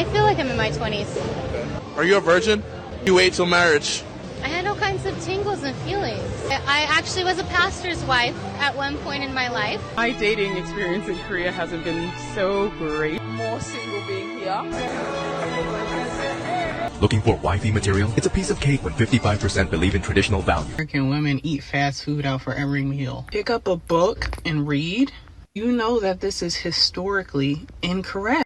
I feel like I'm in my 20s. Are you a virgin? You wait till marriage. I had all kinds of tingles and feelings. I actually was a pastor's wife at one point in my life. My dating experience in Korea hasn't been so great. More single being here. Looking for wifey material? It's a piece of cake when 55% believe in traditional values. American women eat fast food out for every meal. Pick up a book and read. You know that this is historically incorrect.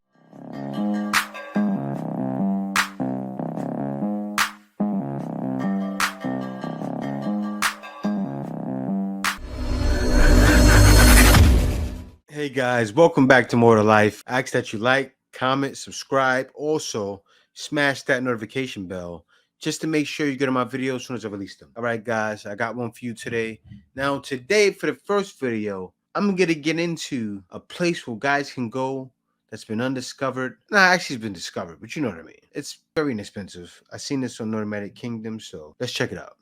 Hey guys, welcome back to More to Life. I ask that you like, comment, subscribe. Also, smash that notification bell just to make sure you get on my videos as soon as I release them. All right, guys, I got one for you today. Now, today, for the first video, I'm going to get into a place where guys can go that's been undiscovered. Nah, actually, it's been discovered, but you know what I mean. It's very inexpensive. I've seen this on Nomadic Kingdom, so let's check it out.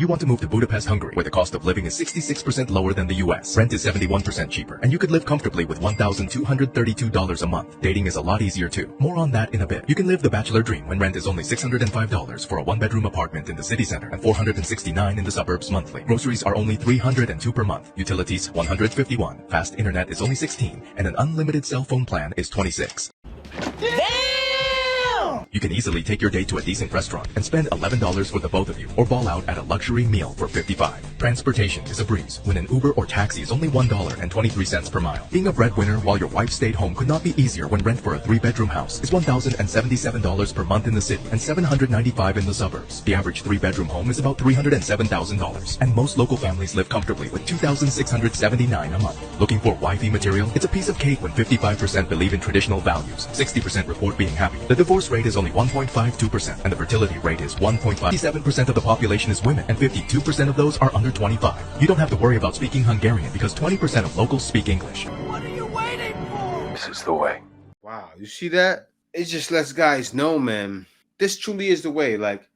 You want to move to Budapest, Hungary, where the cost of living is 66% lower than the US. Rent is 71% cheaper, and you could live comfortably with $1,232 a month. Dating is a lot easier too. More on that in a bit. You can live the bachelor dream when rent is only $605 for a one-bedroom apartment in the city center and $469 in the suburbs monthly. Groceries are only $302 per month. Utilities, $151. Fast internet is only $16, and an unlimited cell phone plan is $26. You can easily take your date to a decent restaurant and spend $11 for the both of you, or ball out at a luxury meal for $55. Transportation is a breeze when an Uber or taxi is only $1.23 per mile. Being a breadwinner while your wife stayed home could not be easier when rent for a 3-bedroom house is $1,077 per month in the city and $795 in the suburbs. The average 3-bedroom home is about $307,000, and most local families live comfortably with $2,679 a month. Looking for wifey material? It's a piece of cake when 55% believe in traditional values, 60% report being happy. The divorce rate is only 1.52%, and the fertility rate is 1.57% of the population is women, and 52% of those are under 25. You don't have to worry about speaking Hungarian because 20% of locals speak English. What are you waiting for? This is the way. Wow, you see that? It just lets guys know, man, this truly is the way. Like,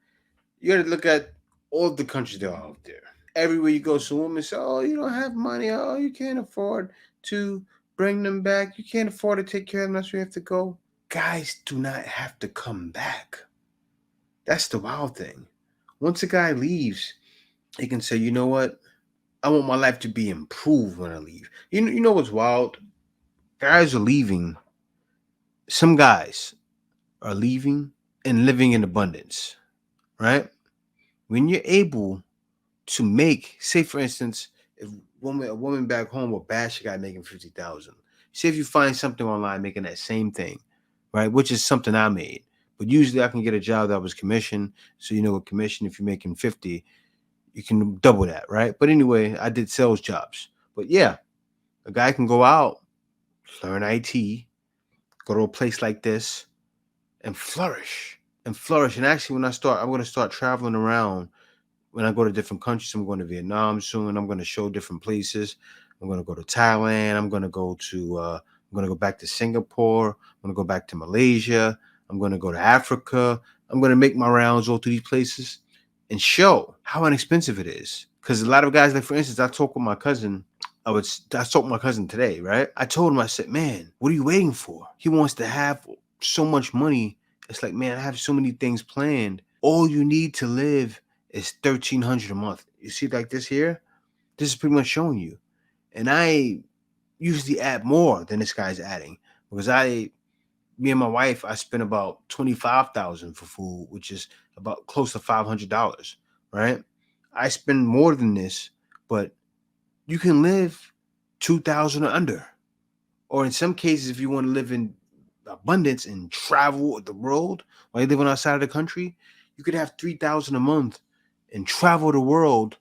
you gotta look at all the countries that are out there. Everywhere you go, some women say, oh, you don't have money. Oh, you can't afford to bring them back. You can't afford to take care of them. That's where you have to go. Guys do not have to come back. That's the wild thing. Once a guy leaves, he can say, you know what? I want my life to be improved when I leave. You know what's wild? Guys are leaving. Some guys are leaving and living in abundance, right? When you're able to make, say for instance, if a woman back home will bash a guy making $50,000. Say if you find something online making that same thing, right? Which is something I made. But usually I can get a job that was commission. So, you know, with commission, if you're making 50, you can double that, right? But anyway, I did sales jobs. But yeah, a guy can go out, learn IT, go to a place like this and flourish. And actually, I'm going to start traveling around. When I go to different countries, I'm going to Vietnam soon. I'm going to show different places. I'm going to go to Thailand. I'm going to go back to Singapore. I'm going to go back to Malaysia. I'm going to go to Africa. I'm going to make my rounds all through these places and show how inexpensive it is. Because a lot of guys, like for instance, I talked with my cousin. I talked with my cousin today, right? I told him, I said, man, what are you waiting for? He wants to have so much money. It's like, man, I have so many things planned. All you need to live is $1,300 a month. You see like this here? This is pretty much showing you. And I usually add more than this guy's adding because me and my wife, I spent about $25,000 for food, which is about close to $500, right? I spend more than this, but you can live $2,000 or under. Or in some cases, if you want to live in abundance and travel the world while you're living outside of the country, you could have $3,000 a month and travel the world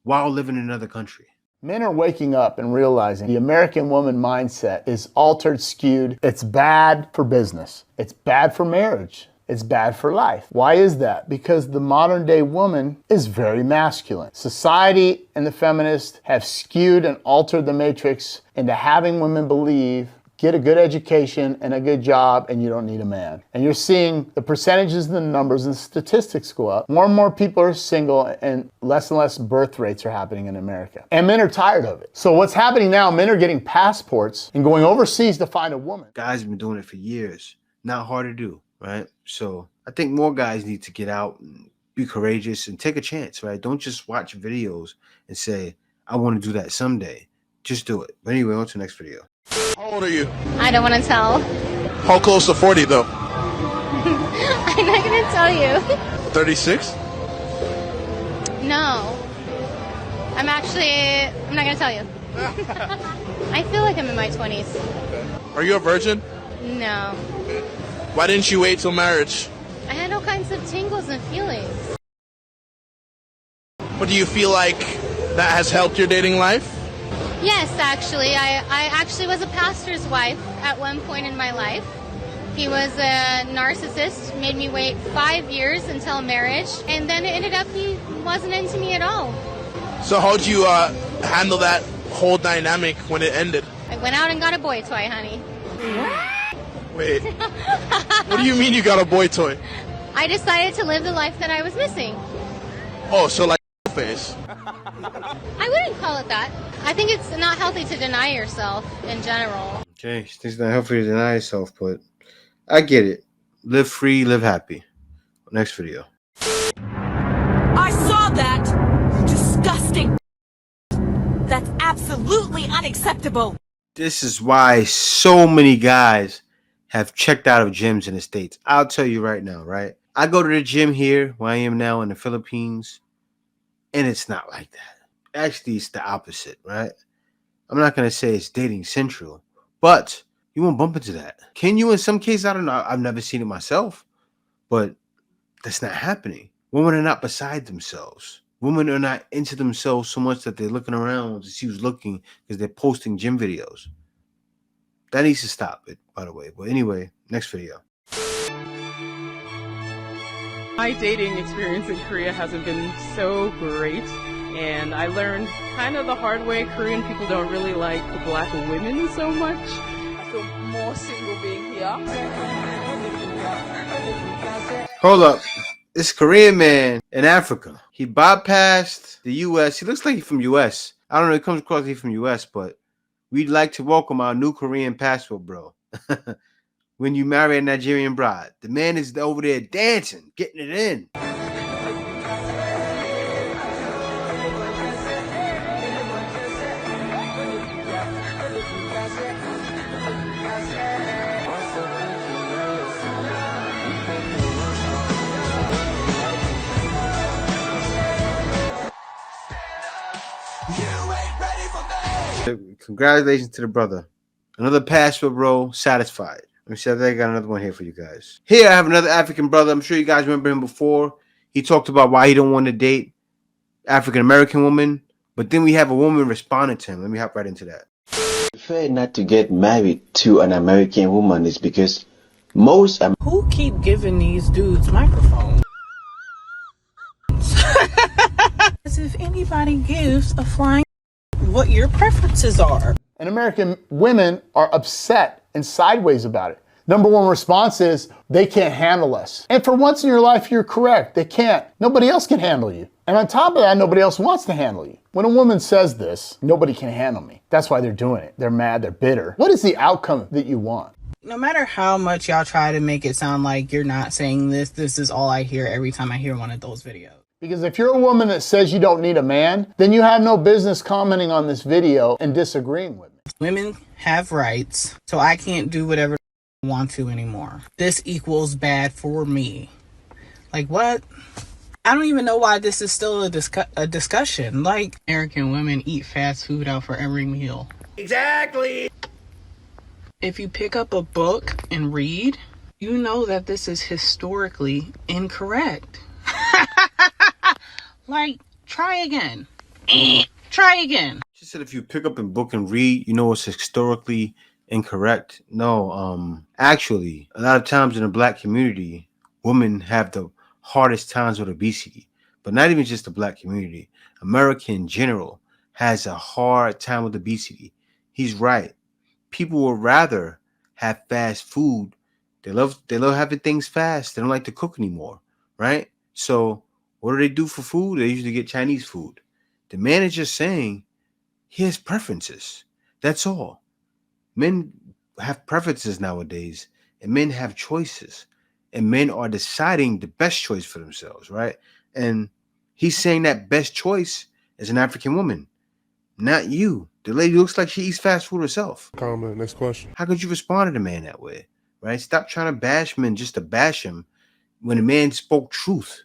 while living in another country. Men are waking up and realizing the American woman mindset is altered, skewed. It's bad for business. It's bad for marriage. It's bad for life. Why is that? Because the modern day woman is very masculine. Society and the feminists have skewed and altered the matrix into having women believe get a good education and a good job and you don't need a man. And you're seeing the percentages and the numbers and the statistics go up. More and more people are single and less birth rates are happening in America. And men are tired of it. So what's happening now, men are getting passports and going overseas to find a woman. Guys have been doing it for years. Not hard to do, right? So I think more guys need to get out and be courageous and take a chance, right? Don't just watch videos and say, I want to do that someday. Just do it. But anyway, on to the next video. How old are you? I don't want to tell. How close to 40 though? I'm not going to tell you. 36? No. I'm not going to tell you. I feel like I'm in my 20s. Are you a virgin? No. Why didn't you wait till marriage? I had all kinds of tingles and feelings. But do you feel like that has helped your dating life? Yes, actually. I actually was a pastor's wife at one point in my life. He was a narcissist, made me wait 5 years until marriage, and then it ended up he wasn't into me at all. So how'd you handle that whole dynamic when it ended? I went out and got a boy toy, honey. Wait, what do you mean you got a boy toy? I decided to live the life that I was missing. Oh, so like face. I wouldn't call it that. I think it's not healthy to deny yourself in general. Okay, it's not healthy to deny yourself, but I get it. Live free, live happy. Next video. I saw that! Disgusting! That's absolutely unacceptable! This is why so many guys have checked out of gyms in the States. I'll tell you right now, right? I go to the gym here, where I am now in the Philippines, and it's not like that. Actually, it's the opposite, right? I'm not going to say it's dating central, but you won't bump into that. Can you in some cases? I don't know. I've never seen it myself, but that's not happening. Women are not beside themselves. Women are not into themselves so much that they're looking around to see who's looking because they're posting gym videos. That needs to stop it, by the way. But anyway, next video. My dating experience in Korea hasn't been so great, and I learned kind of the hard way Korean people don't really like black women so much. I feel more single being here. Hold up. This Korean man in Africa. He bypassed the U.S. He looks like he's from U.S. I don't know. He comes across like he's from U.S., but we'd like to welcome our new Korean passport, bro. When you marry a Nigerian bride, the man is over there dancing, getting it in. Congratulations to the brother. Another passport, bro. Satisfied. Let me see if I got another one here for you guys. Here I have another African brother. I'm sure you guys remember him before. He talked about why he don't want to date African-American women. But then we have a woman responding to him. Let me hop right into that. I prefer not to get married to an American woman is because most Who keep giving these dudes microphones? As if anybody gives a flying what your preferences are. And American women are upset and sideways about it. Number one response is they can't handle us. And for once in your life, you're correct. They can't. Nobody else can handle you. And on top of that, nobody else wants to handle you. When a woman says this, nobody can handle me. That's why they're doing it. They're mad, they're bitter. What is the outcome that you want? No matter how much y'all try to make it sound like you're not saying this is all I hear every time I hear one of those videos. Because if you're a woman that says you don't need a man, then you have no business commenting on this video and disagreeing with me. Women have rights, so I can't do whatever I want to anymore. This equals bad for me. Like what? I don't even know why this is still a discussion. Like, American women eat fast food out for every meal. Exactly. If you pick up a book and read, you know that this is historically incorrect. Like, try again. Try again. She said if you pick up a book and read, you know it's historically incorrect. No, actually, a lot of times in the black community, women have the hardest times with obesity. But not even just the black community. America in general has a hard time with obesity. He's right. People would rather have fast food. They love having things fast. They don't like to cook anymore, right? So what do they do for food? They usually get Chinese food. The man is just saying he has preferences. That's all. Men have preferences nowadays, and men have choices, and men are deciding the best choice for themselves, right? And he's saying that best choice is an African woman, not you. The lady looks like she eats fast food herself. Comment. Next question. How could you respond to the man that way, right? Stop trying to bash men just to bash him when the man spoke truth.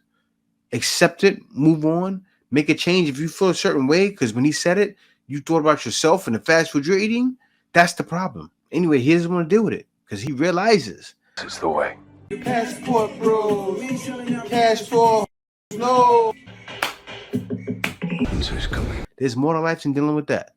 Accept it, move on, make a change if you feel a certain way, because when he said it, you thought about yourself and the fast food you're eating. That's the problem. Anyway, he doesn't want to deal with it because he realizes This is the way. passport, bro. Passport. No. Coming. There's more to life than dealing with that.